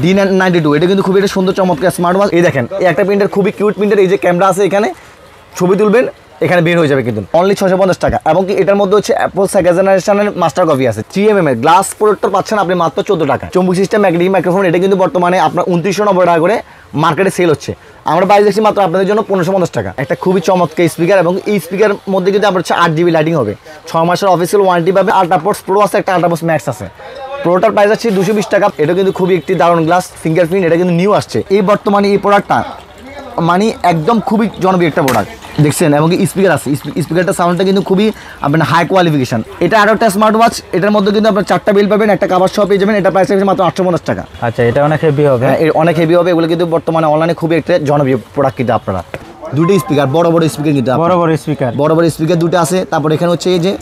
D92 এটা কিন্তু খুবই একটা সুন্দর চমৎকার স্মার্ট ওয়াচ। এই দেখেন এই একটা প্রিন্টার খুবই কিউট প্রিন্টার। এই যে ক্যামেরা আছে এখানে, ছবি তুলবেন এখানে বের হয়ে যাবে কিন্তু অনলি 650 টাকা। এবং কি এটার মধ্যে হচ্ছে অ্যাপল সেকেন্ড জেনারেশনের মাস্টার কপি আছে। 3mm এর গ্লাস প্রোটেক্টর পাচ্ছেন আপনি মাত্র 14 টাকা। চুম্বক সিস্টেম ম্যাগনেটিক মাইক্রোফোন, এটা কিন্তু বর্তমানে আপনার 2990 টাকা করে মার্কেটে সেল হচ্ছে। আমরা বাইরে দেখছি মাত্র আপনাদের জন্য 1550 টাকা। একটা খুবই চমৎকার স্পিকার, এবং এই স্পিকার মধ্যে কিন্তু আপনার হচ্ছে 8GB লাইটিং হবে, 6 মাসের অফিসিয়াল ওয়ারেন্টি পাবে। আল্ট্রাপোর্টস প্রো আছে, একটা আল্ট্রাপোর্টস ম্যাক্স আছে। প্রোটার প্রাইস আছে 220 টাকা। এটা কিন্তু খুবই একটি দারুণ গ্লাস ফিঙ্গারপ্রিন্ট, এটা কিন্তু নিউ আসছে এই বর্তমানে। এই প্রোডাক্টটা মানে একদম খুবই জনপ্রিয় একটা প্রোডাক্ট দেখছেন। এবং স্পিকার আছে, স্পিকারটা সাউন্ডটা কিন্তু খুবই আপনার হাই কোয়ালিফিকেশন। এটা আরও একটা স্মার্ট ওয়াচ, এটার মধ্যে কিন্তু আপনার 4টা বিল পাবেন, একটা কাভার সহ পেয়ে যাবেন। এটা প্রাইস আছে মাত্র 850 টাকা। আচ্ছা, এটা অনেক হেভি হবে। হ্যাঁ, অনেক হেভি হবে। এগুলো কিন্তু বর্তমানে অনলাইনে খুবই একটা জনপ্রিয় প্রোডাক্ট। কিন্তু আপনারা দুটো স্পিকার, বড় বড় স্পিকার, কিন্তু বড় বড় স্পিকার দুটো আছে। তারপর এখানে হচ্ছে এই যে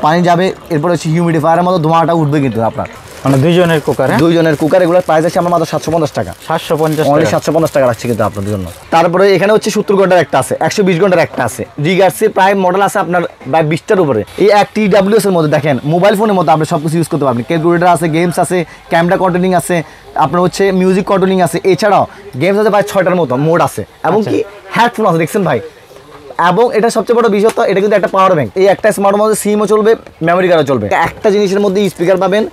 পানি যাবে, এরপর হচ্ছে হিউমিডিফায়ারের মতো ধোঁয়াটা উঠবে কিন্তু আপনার, মানে দুইজনের কুকার। এগুলোর প্রাইস আছে আমরা মাত্র 750 টাকা। 750 টাকা রাখছি কিন্তু আপনাদের জন্য। তারপরে এখানে হচ্ছে 70 ঘন্টার একটা আছে, 120 ঘন্টার একটা আছে। রিগার্সের প্রায় মডেল আছে আপনার প্রায় 20টার উপরে। এই এক TWS এর মধ্যে দেখেন মোবাইল ফোনের মধ্যে আপনি সব কিছু ইউজ করতে পারবেন। ক্যালকুলেটার আছে, গেমস আছে, ক্যামেরা কন্ট্রোলিং আছে, আপনার হচ্ছে মিউজিক কন্ট্রোলিং আছে। এছাড়াও গেমস আছে প্রায় 6টার মতো মোড আছে, এবং কি হেডফোন আছে দেখছেন ভাই। এবং এটা সবচেয়ে বড় বিশেষত্ব, এটা কিন্তু একটা পাওয়ার ব্যাংক। এই একটা স্মার্ট মধ্যে সিমও চলবে, মেমোরি কার্ডও চলবে। একটা জিনিসের মধ্যে স্পিকার পাবেন,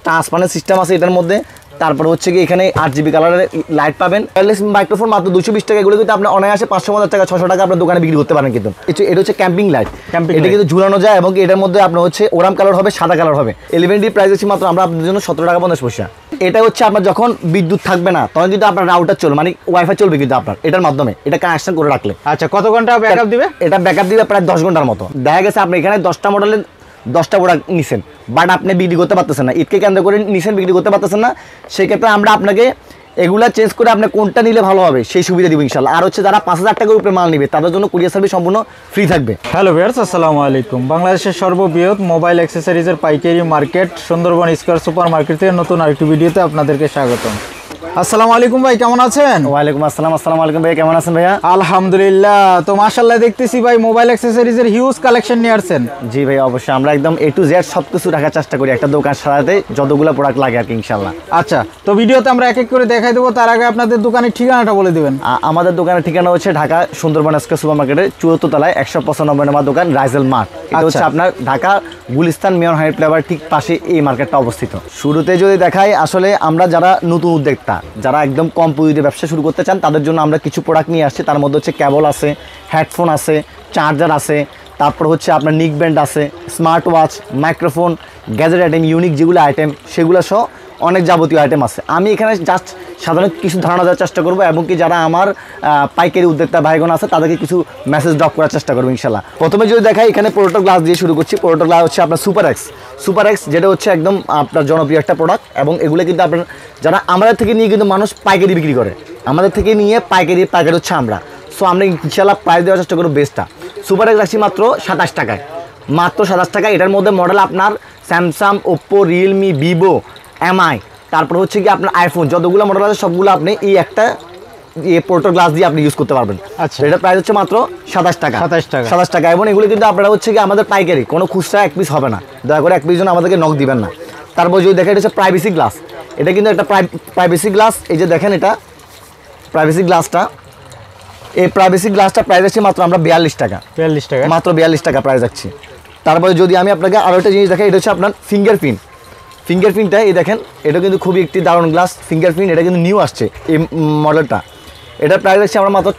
ট্রান্সপারেন্ট সিস্টেম আছে এটার মধ্যে। তারপর হচ্ছে কি এখানে 8GB কালারের লাইট পাবেন। ওয়্যারলেস মাইক্রোফোন মাত্র 220 টাকা। এগুলো কিন্তু আপনি অনায়াসে 550 টাকা 600 টাকা আপনার দোকানে বিক্রি করতে পারেন কিন্তু। এটা হচ্ছে ক্যাম্পিং লাইট, এটা কিন্তু ঝুলানো যায়। এবং এটার মধ্যে আপনার হচ্ছে ওরাম কালার হবে, সাদা কালার হবে। 11D প্রাইস আছে মাত্র আমরা আপনাদের জন্য 17 টাকা 50 পয়সা। এটা হচ্ছে আপনার যখন বিদ্যুৎ থাকবে না তখন কিন্তু আপনার রাউটার চলবে, মানে ওয়াইফাই চলবে কিন্তু আপনার এটার মাধ্যমে, এটা কানেকশন করে রাখলে। আচ্ছা, কত ঘন্টা ব্যাকআপ দিবে? এটা ব্যাকআপ দিবে প্রায় 10 ঘন্টার মতো। দেখা গেছে আপনি এখানে 10টা মডেলের 10টা প্রোডাক্ট নিছেন, বাট আপনি বিক্রি করতে পারতেছেন না, ঈদকে কেন্দ্র করে নিছেন, বিক্রি করতে পারতেছেন না। সেক্ষেত্রে আমরা আপনাকে এগুলা চেঞ্জ করে আপনি কোনটা নিলে ভালো হবে সেই সুবিধা দিব ইনশাআল্লাহ। আর হচ্ছে যারা 5000 টাকার উপরে মাল নিবে তাদের জন্য কুরিয়ার সার্ভিস সম্পূর্ণ ফ্রি থাকবে। হ্যালো ভিউয়ার্স, আসসালামু আলাইকুম। বাংলাদেশের সর্ববৃহৎ মোবাইল অ্যাক্সেসরিজের পাইকারি market Sundarban square super market থেকে নতুন আরেকটি ভিডিওতে আপনাদেরকে স্বাগতম। আসসালামু আলাইকুম ভাই, কেমন আছেন? ওয়ালাইকুম আসসালাম। আসসালামু আলাইকুম ভাই, কেমন আছেন ভাইয়া? আলহামদুলিল্লাহ। তো মাশাআল্লাহ দেখতেছি ভাই মোবাইল অ্যাক্সেসরিজের হিউজ কালেকশন নিয়ে আসছেন। জি ভাই, অবশ্যই আমরা একদম A to Z সবকিছু রাখার চেষ্টা করি একটা দোকান সারাতে, যতগুলো প্রোডাক্ট লাগে আর কি ইনশাআল্লাহ। আচ্ছা, তো ভিডিওতে আমরা এক এক করে দেখাই দেবো, তার আগে আপনাদের দোকানের ঠিকানাটা বলে দিবেন। আমাদের দোকানের ঠিকানা হচ্ছে ঢাকা সুন্দরবন স্কয়ার সুপার মার্কেটের 74 তলায় 195 নম্বর দোকান, রাইজেল মার্ট। এটা হচ্ছে আপনার Dhaka Gulistan mayor height flyover ঠিক পাশে এই মার্কেটটা অবস্থিত। শুরুতে যদি দেখাই, আসলে আমরা যারা নতুন উদ্যোক্তা, যারা একদম কম পুঁজিতে ব্যবসা শুরু করতে চান, তাদের জন্য আমরা কিছু প্রোডাক্ট নিয়ে আসছি। তার মধ্যে হচ্ছে কেবল আছে, হেডফোন আছে, চার্জার আছে, তারপর হচ্ছে আপনার নিক ব্যান্ড আছে, smart watch, microphone, gadget item, unique যেগুলো আইটেম সেগুলো সহ অনেক যাবতীয় আইটেম আছে। আমি এখানে জাস্ট সাধারণ কিছু ধারণা দেওয়ার চেষ্টা করবো, এবং কি যারা আমার পাইকারি উদ্যোক্তা ভাইগণ আছে তাদেরকে কিছু মেসেজ ড্রপ করার চেষ্টা করবো ইনশাল্লাহ। প্রথমে যদি দেখাই, এখানে প্রোটোটো গ্লাস দিয়ে শুরু করছি। প্রোটোটো গ্লাস হচ্ছে আপনার সুপার এক্স, যেটা হচ্ছে একদম আপনার জনপ্রিয় একটা প্রোডাক্ট। এবং এগুলো কিন্তু আপনার যারা আমাদের থেকে নিয়ে কিন্তু মানুষ পাইকারি বিক্রি করে, আমাদের থেকে নিয়ে পাইকারি হচ্ছে আমরা। সো আমরা ইনশাল্লাহ প্রাইস দেওয়ার চেষ্টা করবো বেস্টটা। সুপার এক্স রাখছি মাত্র 27 টাকায়, মাত্র 27 টাকা। এটার মধ্যে মডেল আপনার Samsung, Oppo, Realme, Vivo, MI, তারপর হচ্ছে কি আপনার আইফোন, যতগুলো মডেল আছে সবগুলো আপনি এই একটা প্রোটো গ্লাস দিয়ে আপনি ইউজ করতে পারবেন। আচ্ছা, এটা প্রাইস হচ্ছে মাত্র 27 টাকা। এবং এগুলো কিন্তু আপনারা হচ্ছে কি আমাদের পাইকারি, কোনো খুচরা এক পিস হবে না, দয়া করে এক পিস জন্য আমাদেরকে নক দিবেন না। তারপর যদি দেখেন, এটা হচ্ছে প্রাইভেসি গ্লাস। এটা কিন্তু একটা প্রাইভেসি গ্লাস। এই যে দেখেন এটা প্রাইভেসি গ্লাসটা, এই প্রাইভেসি গ্লাসটা প্রাইস আছে মাত্র আমরা 42 টাকা, মাত্র 42 টাকা প্রাইস রাখছি। তারপরে যদি আমি আপনাকে আরও একটা জিনিস দেখাই, এটা হচ্ছে আপনার ফিঙ্গারপ্রিন্টটা। এই দেখেন, এটা কিন্তু খুবই একটি দারুণ গ্লাস ফিঙ্গারপ্রিন্ট, এটা কিন্তু নিউ আসছে এই মডেলটা। এটার প্রাইস আছে আমরা মাত্র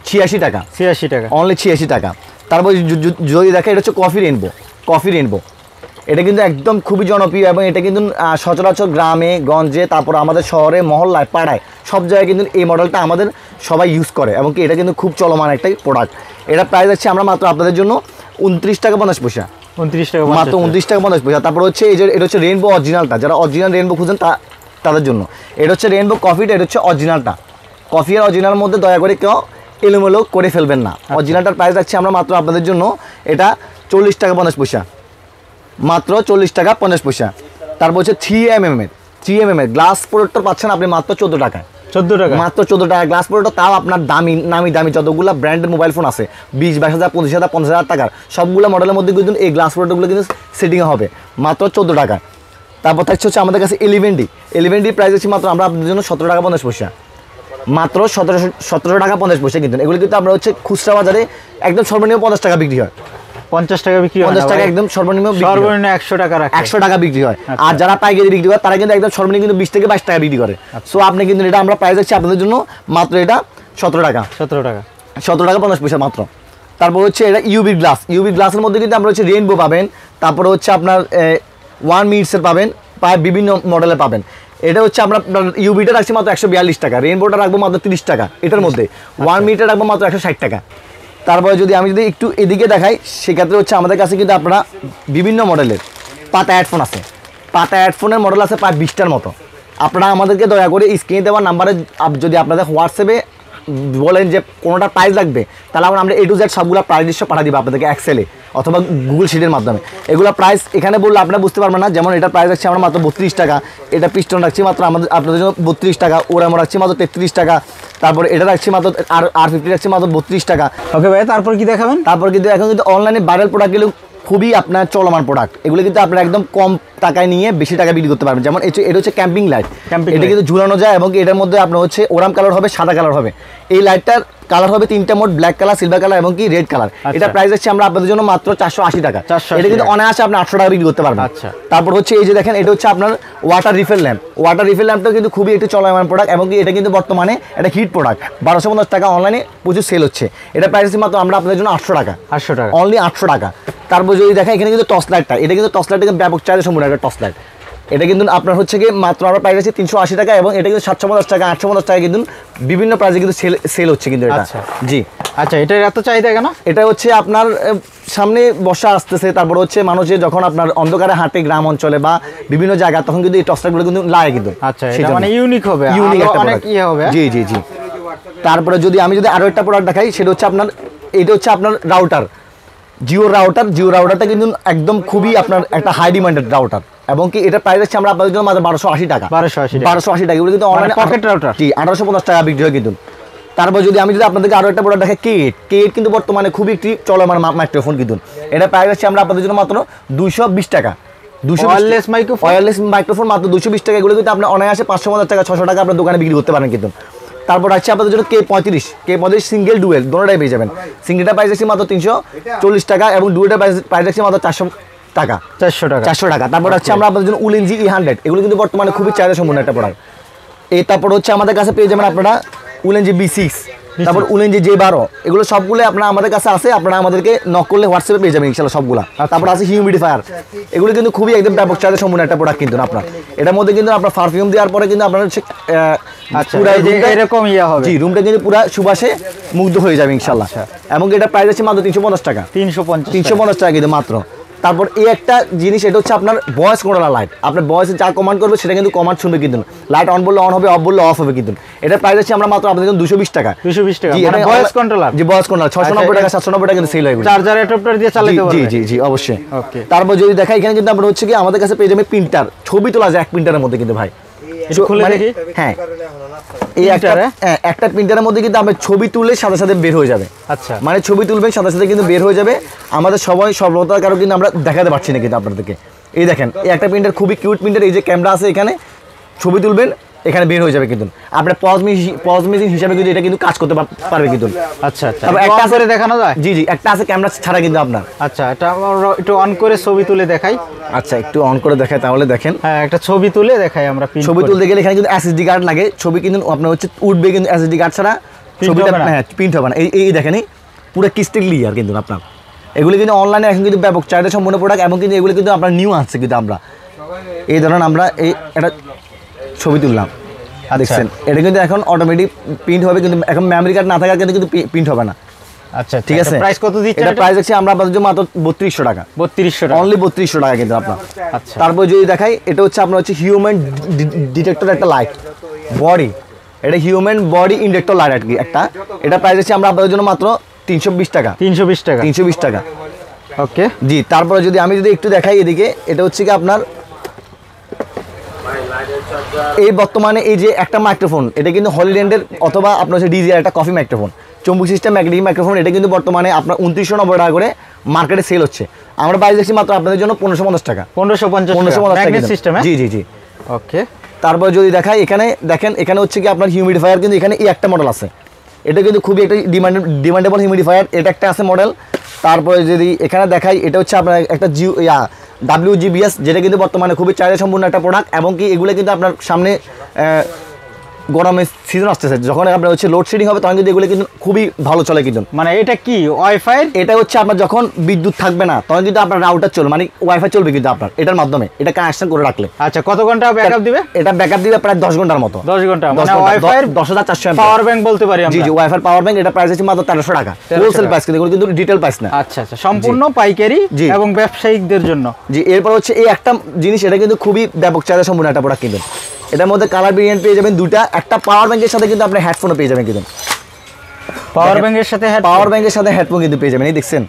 86 টাকা, অনলি 86 টাকা। তারপর যদি দেখেন, এটা হচ্ছে কফি রেনবো। এটা কিন্তু একদম খুবই জনপ্রিয়, এবং এটা কিন্তু সচরাচর গ্রামে গঞ্জে, তারপর আমাদের শহরে, মহল্লায়, পাড়ায় সব জায়গায় কিন্তু এই মডেলটা আমাদের সবাই ইউজ করে, এবং কি এটা কিন্তু খুব চলমান একটা প্রোডাক্ট। এটা প্রাইস আছে আমরা মাত্র আপনাদের জন্য 29 টাকা 50 পয়সা, মাত্র 29 টাকা 50 পয়সা। তারপর হচ্ছে এই যে এটা হচ্ছে রেনবো অরিজিনালটা, যারা অরিজিনাল রেনবো খুঁজেন তাদের জন্য। এটা হচ্ছে রেনবো কফিটা, এটা হচ্ছে অরিজিনালটা। কফি আর অরিজিনাল মধ্যে দয়া করে কেউ এলোমেলো করে ফেলবেন না। অরিজিনালটার প্রাইস রাখছি আমরা মাত্র আপনাদের জন্য এটা 40 টাকা 50 পয়সা, মাত্র 40 টাকা 50 পয়সা। তারপর হচ্ছে 3mm এর গ্লাস প্রোটেক্টর পাচ্ছেন আপনি মাত্র 14 টাকায়, মাত্র 14 টাকা গ্লাস প্রোটেক্টর। তাও আপনার নামি যতগুলো ব্র্যান্ডের মোবাইল ফোন আছে 20-22 হাজার, 25,000, 50,000 টাকার সবগুলো মডেলের মধ্যে কিন্তু এই গ্লাস প্রোটেক্টরগুলো কিন্তু সেটিং হবে মাত্র 14 টাকা। তারপর থাকছে হচ্ছে আমাদের কাছে 11D প্রাইস আছে মাত্র আমরা আপনাদের জন্য 17 টাকা 50 পয়সা, মাত্র 17 টাকা 50 পয়সা কিন্তু। এগুলো কিন্তু আমরা হচ্ছে খুচরা বাজারে একদম সর্বনিম্ন 50 টাকা বিক্রি হয়, 50 টাকা বিক্রি হয়, 50 টাকা একদম সর্বনিম্ন 100 টাকা রাখে, 100 টাকা বিক্রি হয়। আর যারা পাইকারি বিক্রি করে তারা কিন্তু একদম সর্বনিম্ন কিন্তু 20 থেকে 22 টাকা বিক্রি করে। সো আপনি কিন্তু এটা আমরা প্রাইস আছে আপনাদের জন্য মাত্র এটা 17 টাকা 17 টাকা 50 পয়সা মাত্র। তারপর হচ্ছে এটা ইউভি গ্লাসের মধ্যে কিন্তু আমরা হচ্ছে রেইনবো পাবেন, তারপরে হচ্ছে আপনার 1 মিনিটসের পাবেন, প্রায় বিভিন্ন মডেলের পাবেন। এটা হচ্ছে আমরা ইউভিটা রাখছি মাত্র 142 টাকা, রেইনবোটা রাখবো মাত্র 30 টাকা, এটার মধ্যে 1 মিনিটে রাখবো মাত্র 160 টাকা। তারপরে আমি যদি একটু এদিকে দেখাই, সেক্ষেত্রে হচ্ছে আমাদের কাছে কিন্তু আপনারা বিভিন্ন মডেলের পাতা হেডফোন আছে, পাতা হেডফোনের মডেল আছে প্রায় 20টার মতো। আপনারা আমাদেরকে দয়া করে স্ক্রিনে দেওয়া নাম্বারে যদি আপনাদের হোয়াটসঅ্যাপে বলেন যে কোনোটা প্রাইস লাগবে, তাহলে আমরা A to Z সবগুলো প্রাইস লিস্ট পাঠিয়ে দিব আপনাদেরকে এক্সেলে অথবা গুগল শিটের মাধ্যমে। এগুলো প্রাইস এখানে বললে আপনারা বুঝতে পারবেন না। যেমন এটা প্রাইস রাখছি আমরা মাত্র 32 টাকা, এটা পিস্টন রাখছি মাত্র আপনাদের জন্য 32 টাকা, ওরামো রাখছি মাত্র 33 টাকা, তারপরে এটা রাখছি মাত্র R50 রাখছি মাত্র 32 টাকা। ওকে ভাই, তারপর কি দেখাবেন? তারপর কিন্তু এখন কিন্তু অনলাইনে ভাইরাল প্রোডাক্টগুলো খুবই আপনার চলমান প্রোডাক্ট, এগুলো কিন্তু আপনারা একদম কম টাকায় নিয়ে বেশি টাকা বিক্রি করতে পারবেন। যেমন এটা হচ্ছে ক্যাম্পিং লাইট, এটা কিন্তু ঝুলানো যায় এবং এটার মধ্যে আপনার হচ্ছে ওরাম কালার হবে, সাদা কালার হবে। এই লাইটটার কালার হবে 3টা mode, black colour, silver colour এবং কি রেড কালার। এটা প্রাইস আছে আমরা আপনাদের জন্য মাত্র 480 টাকা। এটা কিন্তু অনায়াসে আপনি 800 টাকা বিক্রি করতে পারবেন। তারপর হচ্ছে এই যে দেখেন, এটা হচ্ছে আপনার ওয়াটার রিফিল ল্যাম্পটা কিন্তু খুবই একটু চলমান প্রোডাক্ট এবং কি এটা কিন্তু বর্তমানে এটা হিট প্রোডাক্ট, 1250 টাকা অনলাইনে প্রচুর সেল হচ্ছে। এটা প্রাইস আছে মাত্র আমরা আপনাদের জন্য 800 টাকা, অনলি 800 টাকা। তারপর যদি দেখেন এখানে কিন্তু টর্চ লাইটটা, এটা কিন্তু টর্চ লাইট কিন্তু ব্যাপক চাহিদা সম্পূর্ণ একটা টর্চ লাইট। এটা কিন্তু আপনার হচ্ছে কি মাত্র আমরা প্রাইস আছে 380 টাকা এবং এটা কিন্তু 750 টাকা 850 টাকা কিন্তু বিভিন্ন প্রাইসে কিন্তু সেল হচ্ছে কিন্তু এটা। জি আচ্ছা, এটার এত চাহিদা কেন? এটা হচ্ছে আপনার সামনে বর্ষা আসতেছে, তারপর হচ্ছে মানুষে যখন আপনার অন্ধকারে হাঁটে গ্রাম অঞ্চলে বা বিভিন্ন জায়গা, তখন কিন্তু এই টর্চ লাইটগুলো কিন্তু লাগে কিন্তু। আচ্ছা, এটা মানে ইউনিক হবে, ইউনিক একটা অনেক ইয়ে হবে। জি জি জি। তারপরে আমি যদি আরো একটা প্রোডাক্ট দেখাই, সেটা হচ্ছে আপনার এটা হচ্ছে আপনার জিও রাউটারটা কিন্তু একদম খুবই আপনার একটা হাই ডিমান্ডেড রাউটার এবং কি এটা প্রাইস আছে আমরা আপনাদের জন্য মাত্র 1280 টাকা, 1280 টাকা। এগুলো কিন্তু অনলাইনে পকেট রাউটার। জি 1850 টাকা বিক্রি হয় কিন্তু। তারপর যদি আপনাদেরকে আরো একটা প্রোডাক্ট দেখাই, কেট কিন্তু বর্তমানে খুবই একটি চলমান মাইক্রোফোন কিন্তু। এটা প্রাইস আছে আমরা আপনাদের জন্য মাত্র 220 টাকা, ওয়্যারলেস মাইক্রোফোন মাত্র 220 টাকা। এগুলো কিন্তু আপনি অনায়াসে 550 টাকা 600 টাকা আপনার দোকানে বিক্রি করতে পারেন কিন্তু। তারপর আছে আপনাদের জন্য K35 সিঙ্গেল ডুয়েল দোনোটাই পেয়ে যাবেন। সিঙ্গেলটা প্রাইস আছে মাত্র 340 টাকা এবং ডুয়েলটা প্রাইস আছে মাত্র 400 টাকা। তারপর হচ্ছে আমরা আপনাদের জন্য উলেনজি E100, এগুলো কিন্তু বর্তমানে খুবই চাহিদা সম্পন্ন একটা প্রোডাক্ট। তারপর হচ্ছে আমাদের কাছে পেয়ে যাবেন আপনারা উলেনজি B6, তারপর উলেনজি J12, এগুলো সবগুলো আপনারা আমাদের কাছে আছে। আপনারা আমাদেরকে নক করলে হোয়াটসঅ্যাপে পেয়ে যাবেন ইনশাআল্লাহ সবগুলা। তারপর আছে হিউমিডিফায়ার, এগুলো কিন্তু খুবই একদম ব্যাপক চাহিদা সম্পন্ন একটা প্রোডাক্ট কিন্তু আপনার। এটার মধ্যে কিন্তু আপনার পারফিউম দেওয়ার পরে কিন্তু আপনার হচ্ছে পুরো এরকম ইয়া হবে, জি রুমটা কিন্তু পুরো সুবাসে মুগ্ধ হয়ে যাবে ইনশাআল্লাহ। এবং এটা প্রাইস আছে মাত্র 350 টাকা, 350 টাকা কিন্তু মাত্র। তারপর এই একটা জিনিস, এটা হচ্ছে আপনার ভয়েস কন্ট্রোলার লাইট। আপনার ভয়েসে যা কমান্ড করবে সেটা কিন্তু কমান্ড শুনবে কিন্তু, লাইট অন বললে অন হবে, অফ বললে অফ হবে কিন্তু। এটা প্রাইস আছে আমরা মাত্র আপনাদের জন্য 220 টাকা, মানে ভয়েস কন্ট্রোলার। জি ভয়েস কন্ট্রোলার 690 টাকা 790 টাকা কিন্তু সেল হয়, চার্জার অ্যাডাপ্টার দিয়ে চালাতে পারবে। জি জি অবশ্যই। ওকে, তারপর যদি দেখাই এখানে কিন্তু আপনার হচ্ছে কি আমাদের কাছে পেয়ে যাবে প্রিন্টার, ছবি তোলা যায় এক প্রিন্টারের মধ্যে কিন্তু ভাই। খুলে দেখি। হ্যাঁ, এই একটা প্রিন্টারের মধ্যে কিন্তু আপনার ছবি তুললে সাথে সাথে বের হয়ে যাবে। আচ্ছা, মানে ছবি তুলবেন সাথে সাথে কিন্তু বের হয়ে যাবে। আমাদের সর্বতার কারণ কিন্তু আমরা দেখাতে পারছি না কিন্তু আপনাদেরকে। এই দেখেন, এই একটা প্রিন্টার খুবই কিউট প্রিন্টার, এই যে ক্যামেরা আছে এখানে, ছবি তুলবেন এখানে বের হয়ে যাবে কিন্তু। আপনার পজ মেশিন হিসাবে কিন্তু এটা কিন্তু কাজ করতে পারবে কিন্তু। আচ্ছা, একটা করে দেখানো যায়। জি একটা আছে ক্যামেরা ছাড়া কিন্তু আপনার। আচ্ছা, এটা আমরা একটু অন করে ছবি তুলে দেখাই। আচ্ছা, একটু অন করে দেখাই তাহলে দেখেন। হ্যাঁ, একটা ছবি তুলে দেখাই আমরা। ছবি তুলতে গেলে এখানে কিন্তু এসএসডি কার্ড লাগে, ছবি কিন্তু আপনার হচ্ছে উঠবে কিন্তু এসএসডি কার্ড ছাড়া ছবিটা প্রিন্ট হবে না। এই দেখেন, পুরো ক্রিস্টাল ক্লিয়ার কিন্তু আপনার। এগুলো কিন্তু অনলাইনে এখন কিন্তু ব্যাপক চাহিদা সম্পূর্ণ প্রোডাক্ট এবং কিন্তু এগুলো কিন্তু আপনার নিউ আসছে কিন্তু। আমরা এই ধরুন আমরা একটা ছবি তুললাম, দেখছেন, এটা কিন্তু এখন অটোমেটিক প্রিন্ট হবে কিন্তু। এখন মেমরি কার্ড না থাকার কিন্তু প্রিন্ট হবে না। আচ্ছা, ঠিক আছে। প্রাইস কত দিচ্ছেন? এটা প্রাইস আছে আমরা আপনাদের জন্য মাত্র 3200 টাকা, 3200 টাকা, অনলি 3200 টাকা কিন্তু আপনার। আচ্ছা, তারপর যদি দেখাই, এটা হচ্ছে আপনার হচ্ছে হিউম্যান ডিটেক্টর একটা লাইট বডি, এটা হিউম্যান বডি ইন্ডেক্টর লাইট আর কি একটা। এটা প্রাইস আছে আমরা আপনাদের জন্য মাত্র 320 টাকা, 320 টাকা। ওকে, জি। তারপরে আমি যদি একটু দেখাই এদিকে, এটা হচ্ছে কি আপনার এই বর্তমানে এই যে একটা মাইক্রোফোন, এটা কিন্তু হলিল্যান্ডের অথবা আপনার হচ্ছে ডিজিআর একটা কফি মাইক্রোফোন, চম্বুক সিস্টেম ম্যাগনেটিক মাইক্রোফোন। এটা কিন্তু বর্তমানে আপনার 2990 টাকা করে মার্কেটে সেল হচ্ছে, আমরা প্রাইস দিচ্ছি মাত্র আপনাদের জন্য 1550 টাকা। 1550 ম্যাগনেট সিস্টেম। জি জি জি। ওকে, তারপর যদি দেখাই এখানে দেখেন, এখানে হচ্ছে কি আপনার হিউমিডিফায়ার, কিন্তু এখানে এই একটা মডেল আছে, এটা কিন্তু খুবই একটা ডিমান্ডেবল হিউমিডিফায়ার, এটা একটা আছে মডেল। তারপরে যদি এখানে দেখাই, এটা হচ্ছে আপনার একটা WGBS, যেটা কিন্তু বর্তমানে খুবই চাহিদা সম্পূর্ণ একটা প্রোডাক্ট, এবং কি এগুলো কিন্তু আপনার সামনে গরমের সিজন আসতেছে, যখন আপনার হচ্ছে লোডশেডিং হবে তখন কিন্তু এগুলো কিন্তু খুবই ভালো চলে কিন্তু। মানে এটা কি ওয়াইফাই? এটা হচ্ছে আপনার যখন বিদ্যুৎ থাকবে না তখন কিন্তু আপনার রাউটার চলবে, মানে ওয়াইফাই চলবে কিন্তু আপনার এটার মাধ্যমে, এটা কানেকশন করে রাখলে। আচ্ছা, কত ঘন্টা ব্যাকআপ দিবে? এটা ব্যাকআপ দিবে প্রায় 10 ঘন্টার মতো। 10 ঘন্টা, মানে ওয়াইফাই 10400 পাওয়ার ব্যাংক বলতে পারি আমরা। জি জি, ওয়াইফাই পাওয়ার ব্যাংক, এটা প্রাইস আছে মাত্র 1300 টাকা, হোলসেল প্রাইস, কিন্তু ডিটেইল প্রাইস না। আচ্ছা আচ্ছা, সম্পূর্ণ পাইকারি এবং ব্যবসায়িকদের জন্য। জি, এরপর হচ্ছে এই একটা জিনিস, এটা কিন্তু খুবই ব্যাপক চাহিদা সম্পূর্ণ একটা প্রোডাক্ট কিন্তু। এটার মধ্যে কালার ভেরিয়েন্ট পেয়ে যাবেন দুটা, একটা পাওয়ার ব্যাংকের সাথে কিন্তু আপনি হেডফোনও পেয়ে যাবেন কিন্তু। পাওয়ার ব্যাংকের সাথে হেডফোন কিন্তু পেয়ে যাবেন, এই দেখছেন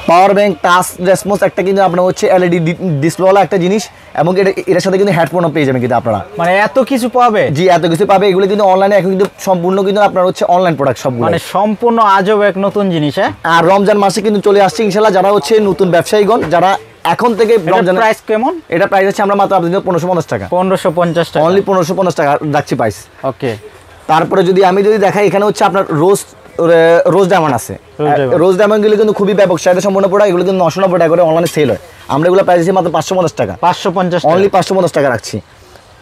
পাওয়ার ব্যাংক, টাচ রেসপন্স একটা কিন্তু আপনার হচ্ছে এলইডি ডিসপ্লেওয়ালা একটা জিনিস, এবং এটার সাথে কিন্তু হেডফোনও পেয়ে যাবেন কিন্তু আপনারা। মানে এত কিছু পাবে? জি, এত কিছু পাবে। এগুলো কিন্তু অনলাইনে এখন কিন্তু সম্পূর্ণ কিন্তু আপনার হচ্ছে অনলাইন প্রোডাক্ট সবগুলো, মানে সম্পূর্ণ আজব এক নতুন জিনিস। আর রমজান মাসে কিন্তু চলে আসছে ইনশাআল্লাহ, যারা হচ্ছে নতুন ব্যবসায়ীগণ, যারা এখন থেকে রমজান। প্রাইস কেমন? এটা প্রাইস হচ্ছে আমরা মাত্র আপনাদের 1550 টাকা। 1550 টাকা, অনলি 1550 টাকা রাখছি প্রাইস। ওকে। তারপরে যদি আমি দেখাই, এখানে হচ্ছে আপনার রোজ ডায়মন্ড আছে। রোজ ডায়মন্ড গুলো কিন্তু খুবই ব্যাপক চাহিদা সম্পন্ন প্রোডাক্ট, এগুলো কিন্তু 990 টাকা করে অনলাইনে সেল হয়, আমরা এগুলো প্রাইস দিচ্ছি মাত্র 550 টাকা। 550, অনলি 550 টাকা রাখছি।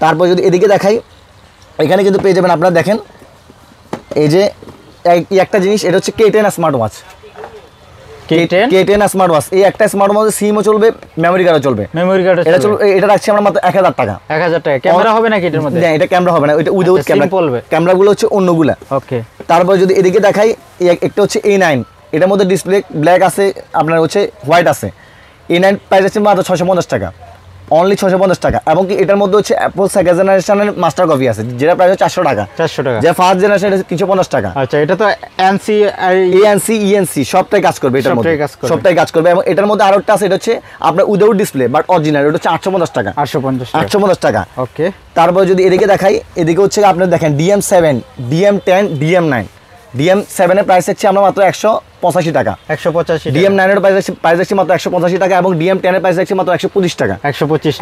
তারপর যদি এদিকে দেখাই, এখানে কিন্তু পেয়ে যাবেন আপনারা, দেখেন এই যে একটা জিনিস, এটা হচ্ছে K10 smart watch. K10 smart watch, এই একটা স্মার্ট ওয়াচে সিমও চলবে, মেমোরি কার্ডও চলবে। এটা চলবে, এটা রাখছি আমরা মাত্র 1000 টাকা। 1000 টাকা। ক্যামেরা হবে নাকি এটার মধ্যে? না, এটা ক্যামেরা হবে না, এটা উইদাউট ক্যামেরা। ক্যামেরাগুলো হচ্ছে অন্যগুলা। ওকে। তারপর যদি এদিকে দেখাই, একটা হচ্ছে A9, এটার মধ্যে ডিসপ্লে ব্ল্যাক আছে, আপনার হচ্ছে হোয়াইট আছে। A9 প্রাইস আছে মাত্র 650 টাকা, অনলি 650 টাকা। এবং কি এটার মধ্যে হচ্ছে অ্যাপল সেকেন্ড জেনারেশনের মাস্টার কপি আছে, যেটা প্রাইস 400 টাকা। 400 টাকা। যে ফার্স্ট জেনারেশন এটা 350 টাকা। আচ্ছা, এটা তো ANC সবটাই কাজ করবে, এটার মধ্যে সবটাই কাজ করবে। এবং এটার মধ্যে আরো একটা আছে, এটা হচ্ছে আপনার উইদাউট ডিসপ্লে বাট অরিজিনাল, এটা হচ্ছে 850 টাকা। 850 টাকা। ওকে। তারপর যদি এদিকে দেখাই, এদিকে হচ্ছে আপনার দেখেন DM7, DM10, DM9। DM7 এর প্রাইস হচ্ছে আমরা মাত্র 185 টাকা। 185। DM9 এর প্রাইস হচ্ছে মাত্র 185 টাকা, এবং DM10 এর প্রাইস হচ্ছে মাত্র 125 টাকা।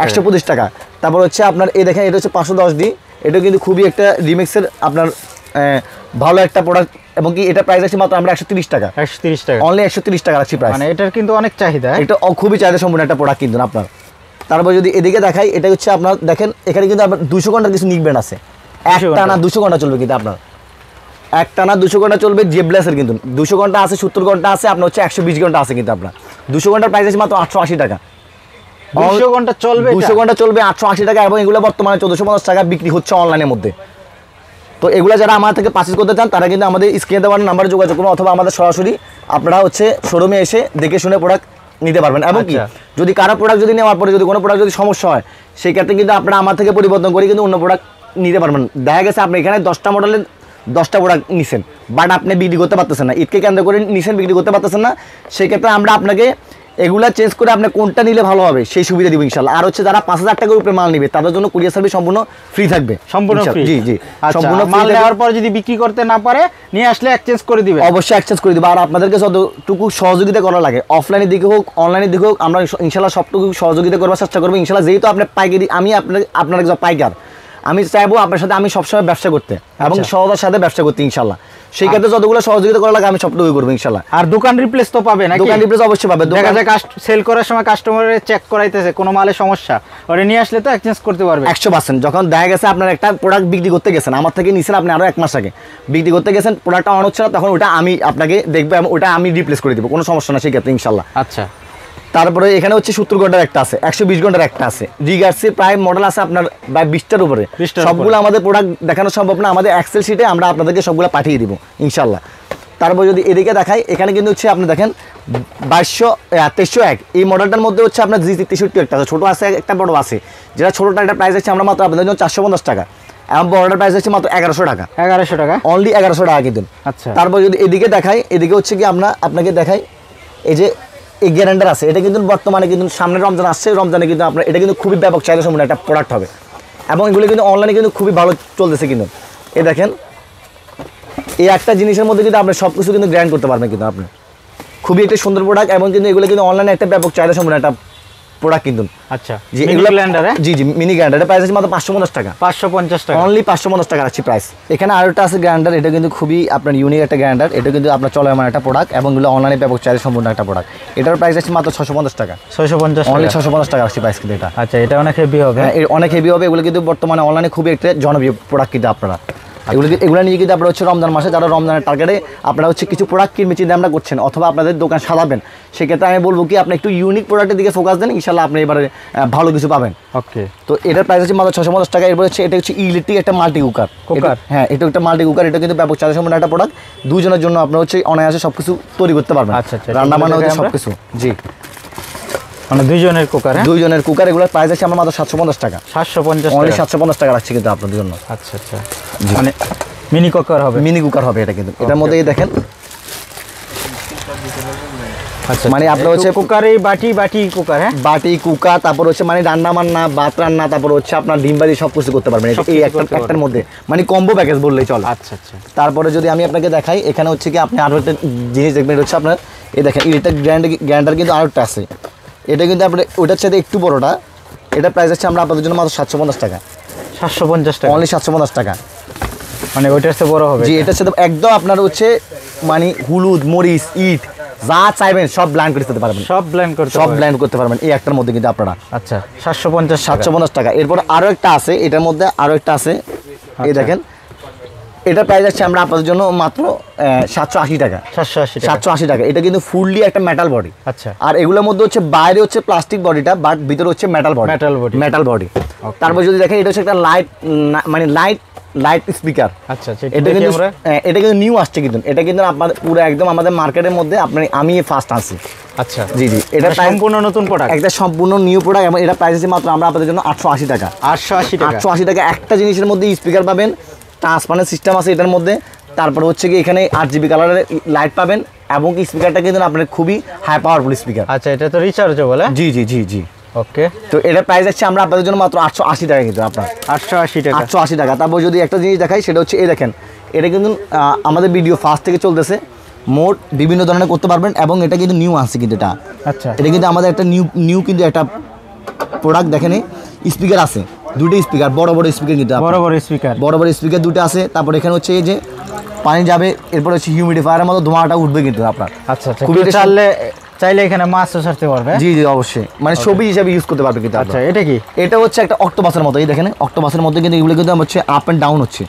125 টাকা। তারপর হচ্ছে আপনার এই দেখেন, এটা হচ্ছে 510D, এটা কিন্তু খুবই একটা রিমিক্সের আপনার ভালো একটা প্রোডাক্ট, এবং কি এটা প্রাইস আছে মাত্র আমরা 130 টাকা। 130 টাকা, অনলি 130 টাকা রাখছি প্রাইস। মানে এটার কিন্তু অনেক চাহিদা, এটা খুবই চাহিদা সম্পূর্ণ একটা প্রোডাক্ট কিন্তু আপনার। তারপর যদি এদিকে দেখাই, এটা হচ্ছে আপনার দেখেন, এখানে কিন্তু আপনার 200 ঘন্টার কিছু নিক ব্যান্ড আছে, একটানা 200 ঘন্টা চলবে কিন্তু আপনার, একটানা 200 ঘন্টা চলবে। জেবলেসের কিন্তু 200 ঘন্টা আছে, 70 ঘন্টা আছে, আপনার হচ্ছে 120 ঘন্টা আছে কিন্তু আপনার। 200 ঘন্টার প্রাইস আছে মাত্র 880 টাকা। 200 ঘন্টা চলবে, 200 ঘন্টা চলবে 880 টাকা, এবং এগুলো বর্তমানে 1450 টাকা বিক্রি হচ্ছে অনলাইনের মধ্যে। তো এগুলো যারা আমার থেকে পারচেজ করতে চান, তারা কিন্তু আমাদের স্ক্রিনে দেওয়ার নাম্বারে যোগাযোগ করুন, অথবা আমাদের সরাসরি আপনারা হচ্ছে শোরুমে এসে দেখে শুনে প্রোডাক্ট নিতে পারবেন। এবং কি যদি কারো প্রোডাক্ট যদি নেওয়ার পরে যদি কোনো প্রোডাক্ট যদি সমস্যা হয়, সেই ক্ষেত্রে কিন্তু আপনারা আমার থেকে পরিবর্তন করে কিন্তু অন্য প্রোডাক্ট নিতে পারবেন। দেখা গেছে আপনি এখানে 10টা মডেলের 10টা প্রোডাক্ট নিছেন, বাট আপনি বিক্রি করতে পারতেছেন না, ঈদকে কেন্দ্র করে নিছেন, বিক্রি করতে পারতেছেন না, সেই ক্ষেত্রে আমরা আপনাকে এগুলা চেঞ্জ করে আপনি কোনটা নিলে ভালো হবে সেই সুবিধা দিব ইনশাআল্লাহ। আর হচ্ছে যারা 5000 টাকার উপরে মাল নিবে, তাদের জন্য কুরিয়ার সার্ভিস সম্পূর্ণ ফ্রি থাকবে, সম্পূর্ণ ফ্রি। জি জি, সম্পূর্ণ মাল নেওয়ার পর যদি বিক্রি করতে না পারে, নিয়ে আসলে এক্সচেঞ্জ করে দিবে, অবশ্যই এক্সচেঞ্জ করে দিবে। আর আপনাদেরকে যতটুকু সহযোগিতা করা লাগে, অফলাইনের দিকে হোক অনলাইনের দিকে হোক, আমরা ইনশাআল্লাহ সবটুকু সহযোগিতা করবার চেষ্টা করবো ইনশাআল্লাহ। যেহেতু আপনি পাইকারি, আমি আপনার একজন পাইকার, আমি চাইবো আপনার সাথে আমি সবসময় ব্যবসা করতে এবং সহজের সাথে ব্যবসা করতে ইনশাআল্লাহ। সেই ক্ষেত্রে যতগুলো সহযোগিতা করা লাগে আমি সবটুকু করবো ইনশাআল্লাহ। আর দোকান রিপ্লেস তো পাবে নাকি? দোকান রিপ্লেস অবশ্যই পাবে। দেখা যায় সেল করার সময় কাস্টমারের চেক করাইতেছে কোনো মালে সমস্যা, ওরে নিয়ে আসলে তো এক্সচেঞ্জ করতে পারবে 100%। যখন দেখা গেছে আপনার একটা প্রোডাক্ট বিক্রি করতে গেছেন, আমার থেকে নিছেন আপনি আরো 1 মাস আগে বিক্রি করতে গেছেন, প্রোডাক্টটা অন হচ্ছে না, তখন ওটা আমি আপনাকে দেখবো এবং ওটা আমি রিপ্লেস করে দিব, কোনো সমস্যা না সেই ক্ষেত্রে ইনশাআল্লাহ। আচ্ছা। তারপরে এখানে হচ্ছে 70 ঘন্টার একটা আছে, 120 ঘন্টার একটা আছে, রিগার্সের প্রায় মডেল আছে আপনার প্রায় 20টার উপরে। সবগুলো আমাদের প্রোডাক্ট দেখানো সম্ভব না, আমাদের এক্সেল শিটে আমরা আপনাদেরকে সবগুলো পাঠিয়ে দিব ইনশাআল্লাহ। তারপর যদি এদিকে দেখাই, এখানে কিন্তু হচ্ছে আপনি দেখেন 2301 এই মডেলটার মধ্যে হচ্ছে আপনার G63 একটা ছোটো আছে, একটা বড় আছে। যেটা ছোটোটা একটা প্রাইস আছে আমরা মাত্র আপনাদের জন্য 450 টাকা, এবং বড়টার প্রাইস হচ্ছে মাত্র 1100 টাকা। 1100 টাকা, অনলি 1100 টাকা কিন্তু। আচ্ছা। তারপর যদি এদিকে দেখাই, এদিকে হচ্ছে কি আমরা আপনাকে দেখাই, এই যে এই গ্যারান্ডার আছে, এটা কিন্তু বর্তমানে কিন্তু সামনে রমজান আসছে, রমজানে কিন্তু আপনার এটা কিন্তু খুবই ব্যাপক চাহিদা সম্পন্ন একটা প্রোডাক্ট হবে, এবং এগুলো কিন্তু অনলাইনে কিন্তু খুবই ভালো চলতেছে কিন্তু। এই দেখেন, এই একটা জিনিসের মধ্যে কিন্তু আপনি সব কিছু কিন্তু গ্র্যান্ড করতে পারবেন কিন্তু আপনি খুবই একটা সুন্দর প্রোডাক্ট, এবং কিন্তু এগুলো কিন্তু অনলাইনে একটা ব্যাপক চাহিদা সম্পন্ন একটা প্রোডাক্ট কিন্তু। আচ্ছা, জি মিনি এগুলো ব্লেন্ডার, জি জি মিনি গ্রাইন্ডার, এটা প্রাইস আছে মাত্র 550 টাকা, 550 টাকা, অনলি 550 টাকা রাখছি প্রাইস। এখানে আরেকটা আছে গ্রাইন্ডার, এটা কিন্তু খুবই আপনার ইউনিক একটা গ্রাইন্ডার, এটা কিন্তু আপনার চলমান একটা প্রোডাক্ট, এবং এগুলো অনলাইনে ব্যাপক চাহিদা সম্পূর্ণ একটা প্রোডাক্ট। এটার প্রাইস আছে মাত্র 650 টাকা, 650 অনলি টাকা। 650 টাকা রাখছি প্রাইস কিন্তু এটা। আচ্ছা, এটা অনেক হেভি হবে। হ্যাঁ, অনেক হেভি হবে, এগুলো কিন্তু বর্তমানে অনলাইনে খুবই একটা জনপ্রিয় প্রোডাক্ট কিন্তু আপনারা এগুলো নিয়ে কিন্তু আপনারা হচ্ছে রমজান মাসে যারা রমজানের টার্গেটে আপনারা হচ্ছে কিছু প্রোডাক্ট কিনবে চিন্তা আমরা করছেন, অথবা আপনাদের দোকান সাজাবেন, সেক্ষেত্রে আমি বলবো কি আপনি একটু ইউনিক প্রোডাক্টের দিকে ফোকাস দেন, ইনশাল্লাহ আপনি এবারে ভালো কিছু পাবেন। ওকে, তো এটার প্রাইস আছে মাত্র 650 টাকা। এরপর হচ্ছে এটা হচ্ছে ইলেকট্রিক একটা মাল্টি কুকার। হ্যাঁ, এটা একটা মাল্টি কুকার, এটা কিন্তু ব্যাপক চাহিদা সম্পন্ন একটা প্রোডাক্ট, দুজনের জন্য আপনার হচ্ছে অনায়াসে সব কিছু তৈরি করতে পারবেন। আচ্ছা, রান্না বান্না হচ্ছে সব কিছু। জি, মানে দুইজনের কুকার। দুইজনের কুকার, এগুলোর প্রাইস আছে আমার মাত্র 750 টাকা, 750 অনলি টাকা। 750 টাকা রাখছি কিন্তু আপনাদের জন্য। আচ্ছা আচ্ছা, মানে মিনি কুকার হবে, মিনি কুকার হবে এটা কিন্তু। এটার মধ্যে দেখেন, আচ্ছা মানে আপনার হচ্ছে কুকারে বাটি কুকার। হ্যাঁ, বাটি কুকার, তারপর হচ্ছে মানে রান্না বান্না, ভাত রান্না, তারপর হচ্ছে আপনার ডিম বাজি সব কিছু করতে পারবেন এই একটার মধ্যে, মানে কম্বো প্যাকেজ বললেই চলে। আচ্ছা আচ্ছা। তারপরে যদি আমি আপনাকে দেখাই, এখানে হচ্ছে কি আপনি আরো একটা জিনিস দেখবেন, এটা হচ্ছে আপনার এই দেখেন ইলেকট্রিক গ্রাইন্ডার কিন্তু আরো একটা আছে, এটা কিন্তু আপনার ওটার সাথে একটু বড়টা, এটা প্রাইস আছে আমরা আপনাদের জন্য মাত্র 750 টাকা, 750 টাকা, অনলি 750 টাকা। মানে ওইটার চেয়ে বড় হবে। জি, এটার সাথে একদম আপনার হচ্ছে মানে হলুদ মরিচ ইট যা চাইবেন সব ব্ল্যান্ড করে দিতে পারবেন, সব ব্লেন্ড করতে সব ব্ল্যান্ড করতে পারবেন এই একটার মধ্যে কিন্তু আপনারা। আচ্ছা, 750 টাকা। এরপর আরো একটা আছে, এটার মধ্যে আরো একটা আছে, এই দেখেন এটা প্রাইস আছে আমরা আপনাদের জন্য মাত্র 780 টাকা, 780 টাকা। এটা কিন্তু ফুললি একটা মেটাল বডি। আচ্ছা, আর এগুলোর মধ্যে হচ্ছে বাইরে হচ্ছে প্লাস্টিক বডিটা, বাট ভিতরে হচ্ছে মেটাল বডি। তারপর যদি দেখেন এটা হচ্ছে একটা মানে লাইট স্পিকার। আচ্ছা, এটা কিন্তু নিউ আসছে কিন্তু, এটা কিন্তু আপনাদের পুরো একদম আমাদের মার্কেটের মধ্যে আমি ফার্স্ট আছি। আচ্ছা, জি জি, এটা সম্পূর্ণ নতুন প্রোডাক্ট, একটা সম্পূর্ণ নিউ প্রোডাক্ট, এবং এটা প্রাইস আছে মাত্র আমরা আপনাদের জন্য 880 টাকা, 880 টাকা। একটা জিনিসের মধ্যে স্পিকার পাবেন, ট্রান্সপারেন্ট সিস্টেম আছে এটার মধ্যে, তারপর হচ্ছে কি এখানে 8GB কালারের লাইট পাবেন, এবং স্পিকারটা কিন্তু আপনার খুবই হাই পাওয়ারফুল স্পিকার। আচ্ছা, এটা তো রিচার্জেবল। জি জি জি জি, ওকে। তো এটার প্রাইস আছে আমরা আপনাদের জন্য মাত্র 880 টাকা কিন্তু আপনার, 880 টাকা, 880 টাকা। তারপর যদি একটা জিনিস দেখাই, সেটা হচ্ছে এই দেখেন, এটা কিন্তু আমাদের ভিডিও ফার্স্ট থেকে চলতেছে, মোট বিভিন্ন ধরনের করতে পারবেন, এবং এটা কিন্তু নিউ আসছে কিন্তু এটা। আচ্ছা, এটা কিন্তু আমাদের একটা নিউ কিন্তু একটা প্রোডাক্ট। দেখেন স্পিকার আছে, দুটো স্পিকার, বড় স্পিকার কিন্তু, বড় স্পিকার দুটো আছে। তারপর এখানে হচ্ছে এই যে পানি যাবে, এরপর হচ্ছে হিউমিডিফায়ারের মতো ধোঁয়াটা উঠবে কিন্তু আপনার। আচ্ছা, চাইলে এখানে মাছও ছাড়তে পারবে। জি জি, অবশ্যই, মানে ছবি হিসাবে ইউজ করতে পারবে কিন্তু। আচ্ছা, এটা কি? এটা হচ্ছে একটা অক্টোপাসের মতো, এই দেখেন অক্টোপাসের মধ্যে কিন্তু এগুলো কিন্তু হচ্ছে আপ অ্যান্ড ডাউন হচ্ছে,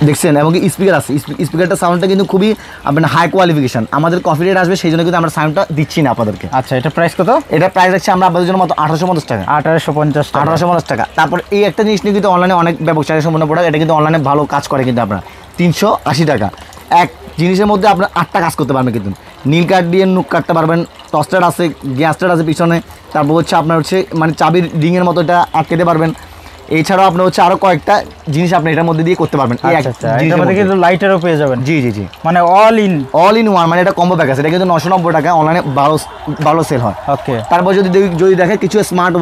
দেখছেন, এবং স্পিকার আছে, স্পিকারটা সাউন্ডটা কিন্তু খুবই আপনার হাই কোয়ালিফিকেশন। আমাদের কপি রেট আসবে, সেই জন্য কিন্তু আমরা সাউন্ডটা দিচ্ছি না আপনাদেরকে। আচ্ছা, এটা প্রাইস কত? এটা প্রাইস আছে আমরা আপনাদের জন্য মাত্র 1850 টাকা, 1850 টাকা। তারপর এই একটা জিনিস নিয়ে কিন্তু অনলাইনে অনেক ব্যবসায়ী সম্পন্ন প্রোডাক্ট, এটা কিন্তু অনলাইনে ভালো কাজ করে কিন্তু আপনার 380 টাকা। এক জিনিসের মধ্যে আপনার 8টা কাজ করতে পারবেন কিন্তু, নীল কাঠ দিয়ে নুক কাটতে পারবেন, টস্টার আছে, গ্যাসটার আছে পিছনে, তারপর হচ্ছে আপনার হচ্ছে মানে চাবির রিংয়ের মতো এটা আটকেতে পারবেন। এছাড়াও আপনার হচ্ছে আরো কয়েকটা জিনিস আপনি এটার মধ্যে দিয়ে করতে পারবেন। এটার মধ্যে কিন্তু লাইটারও পেয়ে যাবেন। জি জি জি, মানে অল ইন ওয়ান, মানে এটা কম্বো প্যাকেজ। এটা কিন্তু 990 টাকা, অনলাইনে ভালো সেল হয়। ওকে। তারপর যদি দেখে কিছু স্মার্ট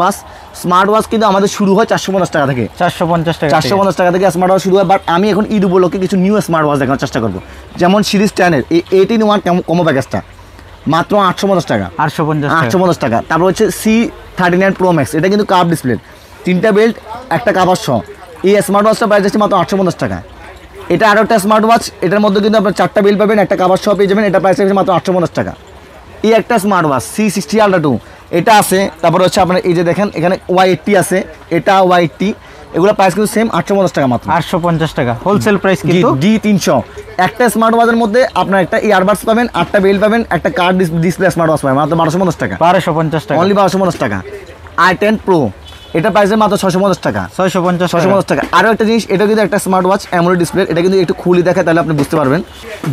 ওয়াচ কিন্তু আমাদের শুরু হয় 450 টাকা থেকে, 450 টাকা থেকে স্মার্ট ওয়াচ শুরু হয়। বাট আমি এখন ঈদ উপলক্ষে কিছু নিউ স্মার্ট ওয়াচ দেখানোর চেষ্টা করবো, যেমন সিরিজ 10 এর এই 18-in-1 কম্বো প্যাকেজটা মাত্র 850 টাকা, 850 টাকা। তারপর হচ্ছে C39 Pro Max, এটা কিন্তু কার্ভ ডিসপ্লে, 3টা বেল্ট, একটা কাভার সহ। এই স্মার্ট ওয়াচটা প্রাইস আছে মাত্র 850 টাকা। এটা আরও একটা স্মার্ট ওয়াচ, এটার মধ্যে কিন্তু আপনার 4টা বেল্ট পাবেন, একটা কাভার সহ পেয়ে যাবেন, এটা প্রাইস আছে মাত্র 850 টাকা। এই একটা স্মার্ট ওয়াচ C60 Ultra 2, এটা আছে। তারপর হচ্ছে আপনার এই যে দেখেন এখানে Y80 আছে, এটা Y80, এগুলো প্রাইস কিন্তু সেম 850 টাকা মাত্র, 850 টাকা হোলসেল প্রাইস কিন্তু। D300 একটা স্মার্ট ওয়াচের মধ্যে আপনার একটা ইয়ারবাডস পাবেন, 8টা বেল্ট পাবেন, একটা কার্ড ডিসপ্লে স্মার্ট ওয়াচ পাবেন মাত্র 1250 টাকা, 1250 টাকা, অনলি 1250 টাকা। i10 Pro, এটা প্রাইসে মাত্র 650 টাকা, 650 টাকা। আরও একটা জিনিস, এটা কিন্তু একটা স্মার্ট ওয়াচ অ্যামোলেড ডিসপ্লে, এটা কিন্তু একটু খুলি দেখে তাহলে আপনি বুঝতে পারবেন।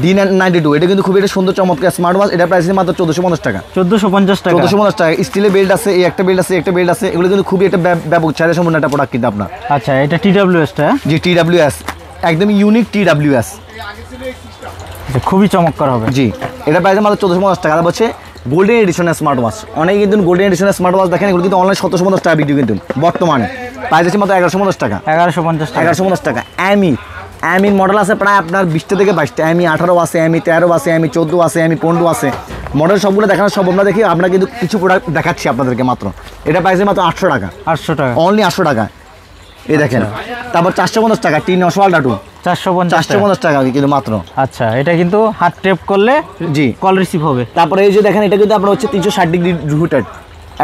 D92, এটা কিন্তু খুবই একটা সুন্দর চমৎকার স্মার্ট ওয়াচ, এটা প্রাইসে মাত্র 1450 টাকা, 1450 টাকা। স্টিলের বেল্ট আছে, এই একটা বেল্ট আছে, একটা বেল্ট আছে, এগুলো কিন্তু খুবই একটা ব্যাপক চাহিদা সম্পন্ন একটা প্রোডাক্ট কিন্তু আপনার। আচ্ছা, এটা TWS টা, জি TWS, একদম ইউনিক TWS, খুবই চমৎকার হবে। জি, এটা প্রাইসে মাত্র 1450 টাকা। তারপর হচ্ছে গোল্ডেন এডিশনের স্মার্ট ওয়াচ, অনেকে কিন্তু গোল্ডেন এডিশনের স্মার্ট ওয়াচ দেখেন, এগুলো কিন্তু অনলাইন 1750 টাকা ভিডিও কিন্তু বর্তমানে প্রাইস আছে মাত্র 1150 টাকা, 1150 টাকা। আমি এমই মডেল আছে প্রায় আপনার 20টা থেকে 22টা, এমই 18 আছে, এমই 13 আছে, এমই 14 আছে, এমই 15 আছে, মডেল সবগুলো দেখানো সব আমরা দেখি। আমরা কিন্তু কিছু প্রোডাক্ট দেখাচ্ছি আপনাদেরকে মাত্র। এটা প্রাইসে মাত্র 800 টাকা, 800 টাকা, অনলি 800 টাকা। এই দেখেন, তারপর 450 টাকা T900 Ultra 2, 450 টাকা কিন্তু মাত্র। আচ্ছা, এটা কিন্তু হাত টেপ করলে জি কল রিসিভ হবে। তারপরে এই যে দেখেন, এটা কিন্তু আপনার হচ্ছে 360 ডিগ্রি রুটেড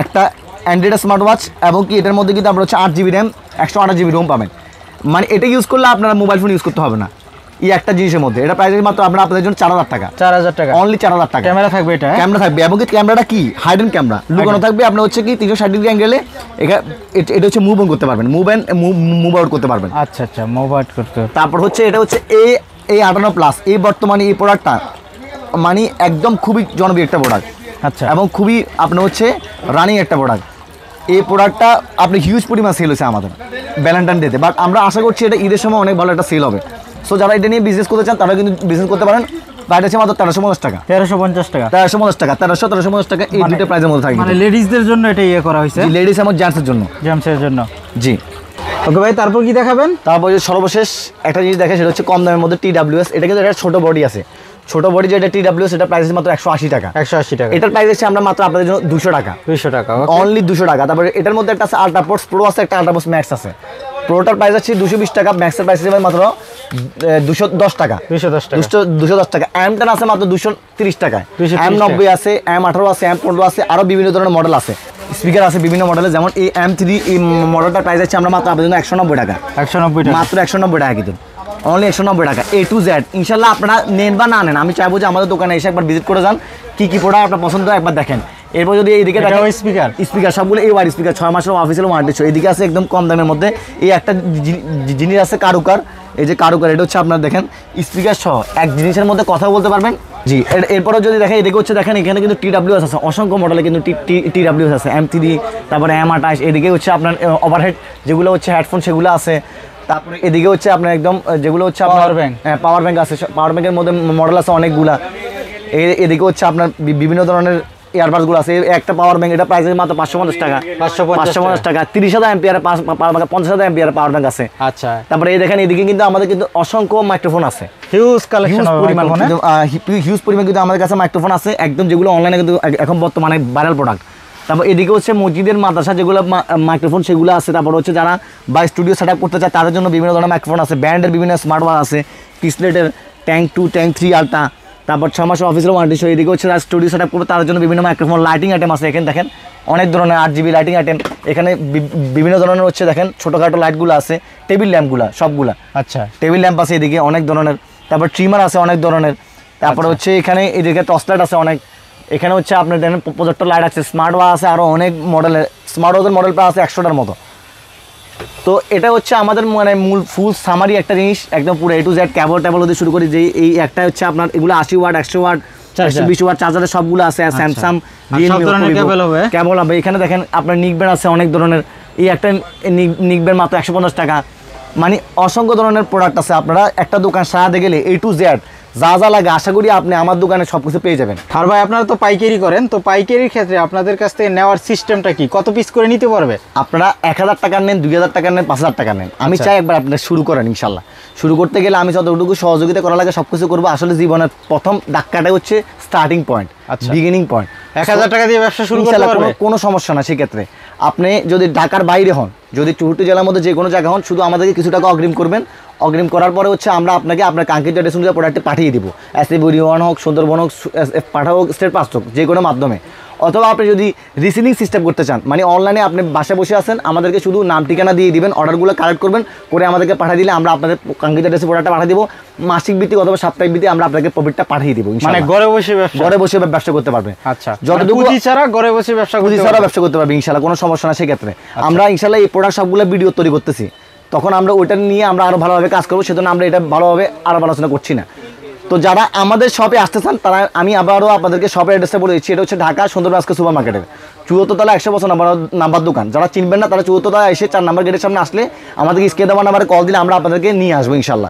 একটা অ্যান্ড্রয়েড স্মার্ট ওয়াচ, এবং কি এটার মধ্যে কিন্তু আপনার হচ্ছে 8GB র্যাম, 128GB রোম পাবেন। মানে এটা ইউজ করলে আপনারা মোবাইল ফোন ইউজ করতে হবে না এই একটা জিনিসের মধ্যে। এটা প্রাইস মাত্র আপনাদের জন্য 4000 টাকা, 4000 টাকা, অনলি 4000 টাকা। ক্যামেরা থাকবে, এটা ক্যামেরা থাকবে, এবং কি ক্যামেরাটা কি হাইডেন ক্যামেরা, লুকানো থাকবে। আপনার হচ্ছে কি 360 ডিগ্রি অ্যাঙ্গেলে এটা হচ্ছে মুভ অন করতে পারবেন, মুভ আউট করতে পারবেন। আচ্ছা আচ্ছা, মুভ আউট করতে। তারপর হচ্ছে এটা হচ্ছে এই 58 প্লাস, এই বর্তমানে এই প্রোডাক্টটা মানে একদম খুবই জনপ্রিয় একটা প্রোডাক্ট। আচ্ছা, এবং খুবই আপনার হচ্ছে রানিং একটা প্রোডাক্ট। এই প্রোডাক্টটা আপনি হিউজ পরিমাণ সেল হয়েছে আমাদের ভ্যালেন্টাইন ডেতে, বাট আমরা আশা করছি এটা ঈদের সময় অনেক ভালো একটা সেল হবে। সো যারা এটা নিয়ে বিজনেস করতে চান তারা কিন্তু বিজনেস করতে পারেন। বাইরে হচ্ছে মাত্র 1350 টাকা, 1350 টাকা, 1350 টাকা, 1350 টাকা, এই দুটো প্রাইসের মধ্যে থাকবে। মানে লেডিসদের জন্য এটা ইয়ে করা হয়েছে, লেডিস এবং জেন্টসের জন্য, জেন্টসের জন্য। জি ওকে ভাই, তারপর কি দেখাবেন? তারপর যে সর্বশেষ একটা জিনিস দেখে, সেটা হচ্ছে কম দামের মধ্যে TWS। এটা কিন্তু একটা ছোট বডি আছে, ছোট বডি যেটা TWS, এটা প্রাইস মাত্র 180 টাকা, 180 টাকা। এটার প্রাইস হচ্ছে আমরা মাত্র আপনাদের জন্য 200 টাকা, 200 টাকা, অনলি 200 টাকা। তারপরে এটার মধ্যে একটা আছে আলট্রা পোর্টস প্রো আছে, একটা আলট্রা পোর্টস ম্যাক্স আছে। প্রোটার প্রাইস আছে 220 টাকা, ম্যাক্সের প্রাইস আছে মাত্র 210 টাকা, 210 টাকা, 210 টাকা। M10 আছে মাত্র 230 টাকায়, 230 M90 আছে, M18 আছে, M15 আছে, আরও বিভিন্ন ধরনের মডেল আছে। স্পিকার আছে বিভিন্ন মডেলের, যেমন এই M3 এই মডেলটার প্রাইস আছে আমরা মাত্র আপনাদের জন্য 190 টাকা, 190 টাকা, মাত্র 190 টাকা, কিন্তু অনলি 190 টাকা। A to Z ইনশাল্লাহ আপনারা নেন বা না নেন, আমি চাইবো যে আমাদের দোকানে এসে একবার ভিজিট করে যান, কি কি প্রোডাক্ট আপনার পছন্দ হয় একবার দেখেন। এরপর যদি এইদিকে দেখেন স্পিকার সবগুলো এই ওয়ার স্পিকার 6 মাসের অফিসিয়াল ওয়ারেন্টি। এইদিকে আছে একদম কম দামের মধ্যে এই একটা জিনিস আছে কারুকার, এই যে কারুকার, এটা হচ্ছে আপনার দেখেন স্পিকার সহ এক জিনিসের মধ্যে কথা বলতে পারবেন। জি এরপরে যদি দেখেন, এদিকে হচ্ছে দেখেন এখানে কিন্তু TWS আছে, অসংখ্য মডেলে কিন্তু TWS আছে, M3, তারপরে M28। এদিকে হচ্ছে আপনার ওভারহেড যেগুলো হচ্ছে হেডফোন সেগুলো আছে। তারপরে এদিকে হচ্ছে আপনার একদম যেগুলো হচ্ছে পাওয়ার ব্যাংক, হ্যাঁ পাওয়ার ব্যাংক আছে, পাওয়ার ব্যাংকের মধ্যে মডেল আছে অনেকগুলা। এদিকে হচ্ছে আপনার বিভিন্ন ধরনের ইয়ারবাডসগুলো আছে। একটা পাওয়ার ব্যাংক, এটা প্রাইস মাত্র 550 টাকা, 550 টাকা। 30,000 এম্পিয়ারের 50,000 এম্পিয়ারের পাওয়ার ব্যাংক আছে। আচ্ছা, তারপরে এই দেখেন এদিকে কিন্তু আমাদের কিন্তু অসংখ্য মাইক্রোফোন আছে, হিউজ কালেকশন, হিউজ পরিমাণ কিন্তু আমাদের কাছে মাইক্রোফোন আছে একদম, যেগুলো অনলাইনে কিন্তু এখন বর্তমানে ভাইরাল প্রোডাক্ট। তারপর এদিকে হচ্ছে মসজিদের মাদ্রাসা যেগুলো মাইক্রোফোন সেগুলো আছে। তারপর হচ্ছে যারা বা স্টুডিও সেট আপ করতে চায় তাদের জন্য বিভিন্ন ধরনের মাইক্রোফোন আছে, ব্র্যান্ডের বিভিন্ন স্মার্ট ওয়াচ আছে, টিসলেটের ট্যাঙ্ক 2, ট্যাঙ্ক 3 আলট্রা। তারপর 6 মাসের অফিসিয়াল ওয়ারেন্টি। এদিকে হচ্ছে যারা স্টুডিও সেট আপ করবে তাদের জন্য বিভিন্ন মাইক্রোফোন, লাইটিং আইটেম আছে। এখানে দেখেন অনেক ধরনের 8GB লাইটিং আইটেম, এখানে বিভিন্ন ধরনের হচ্ছে দেখেন ছোটোখাটো লাইটগুলো আছে, টেবিল ল্যাম্পগুলো সবগুলা। আচ্ছা, টেবিল ল্যাম্প আছে এদিকে অনেক ধরনের, তারপর ট্রিমার আছে অনেক ধরনের। তারপরে হচ্ছে এখানে এদিকে টর্চ লাইট আছে অনেক। এখানে হচ্ছে আপনার দেখেন প্রজেক্টর লাইট আছে, স্মার্ট ওয়াচ আছে, আরও অনেক মডেলের স্মার্ট ওয়াচের মডেল প্রায় আছে 100টার মতো। তো এটা হচ্ছে আমাদের মানে মূল ফুল সামারি একটা জিনিস, একদম পুরো A to Z cable table হতে শুরু করি। যে এই একটা হচ্ছে আপনার এগুলো 80 ওয়াট, 100 ওয়াট, 120 ওয়াট চার্জারের সবগুলো আছে। স্যামসাং কেবল হবে। এখানে দেখেন আপনার নিকবেন আছে অনেক ধরনের, এই একটা নিকবেন মাত্র 150 টাকা। মানে অসংখ্য ধরনের প্রোডাক্ট আছে। আপনারা একটা দোকান সারাতে গেলে A to Z যা যা লাগে আশা করি আপনি আমার দোকানে সব কিছু পেয়ে যাবেন। আর ভাই আপনারা তো পাইকারি করেন, তো পাইকারির ক্ষেত্রে আপনাদের কাছ থেকে নেওয়ার সিস্টেমটা কি, কত পিস করে নিতে পারবে? আপনারা 1000 টাকা নেন, 2000 টাকা নেন, 5000 টাকা নেন, আমি চাই একবার আপনারা শুরু করেন। ইনশাল্লাহ শুরু করতে গেলে আমি যতটুকু সহযোগিতা করা লাগে সব কিছু করবো। আসলে জীবনের প্রথম ধাক্কাটাই হচ্ছে স্টার্টিং পয়েন্ট, বিগিনিং পয়েন্ট। 1000 টাকা দিয়ে ব্যবসা শুরু করতে পারবে, কোনো সমস্যা না। সেক্ষেত্রে আপনি যদি ঢাকার বাইরে হন, যদি চৌষট্টি জেলার মধ্যে যে কোনো জায়গা হন, শুধু আমাদেরকে কিছু টাকা অগ্রিম করবেন। অগ্রিম করার পরে হচ্ছে আমরা আপনাকে আপনার কাঙ্ক্ষিত অ্যাড্রেস অনুযায়ী প্রোডাক্টটি পাঠিয়ে দিব। SC1 হোক, সুন্দরবন হোক, পাঠা হোক, স্টেট পাস হোক, যে কোনো মাধ্যমে। অথবা আপনি যদি রিসিভিং সিস্টেম করতে চান, মানে অনলাইনে আপনি বাসায় বসে আছেন, আমাদেরকে শুধু নাম ঠিকানা দিয়ে দিবেন, অর্ডারগুলো কালেক্ট করবেন, করে আমাদেরকে পাঠিয়ে দিলে আমরা আপনাদের কাঙ্ক্ষিত অ্যাড্রেসে প্রোডাক্টটা পাঠিয়ে দিব। মাসিক ভিত্তিক অথবা সাপ্তাহিক ভিত্তিক আমরা আপনাকে প্রফিটটা পাঠিয়ে দিব। মানে ঘরে বসে ব্যবসা করতে পারবে। আচ্ছা, যতটুকু পুঁজি ছাড়া ঘরে বসে ব্যবসা করতে পারবে ইনশাআল্লাহ, কোনো সমস্যা না। সেক্ষেত্রে আমরা ইনশাআল্লাহ এই প্রোডাক্ট সবগুলো ভিডিও তৈরি করতেছি, তখন আমরা ওইটা নিয়ে আমরা আরও ভালোভাবে কাজ করবো। সেজন্য আমরা এটা ভালোভাবে আরও আলোচনা করছি না। তো যারা আমাদের শপে আসতে চান তারা, আমি আবারও আপনাদেরকে শপের অ্যাড্রেসটা বলে দিচ্ছি। এটা হচ্ছে ঢাকা সুন্দরবন সুপার মার্কেটের 74 তলা 100 বছর নাম্বার দোকান। যারা চিনবেন না তারা 74 তলা এসে 4 নাম্বার গেটের সামনে আসলে আমাদেরকে স্ক্রিনে দেওয়া নাম্বারে কল দিলে আমরা আপনাদেরকে নিয়ে আসবো ইনশাল্লাহ।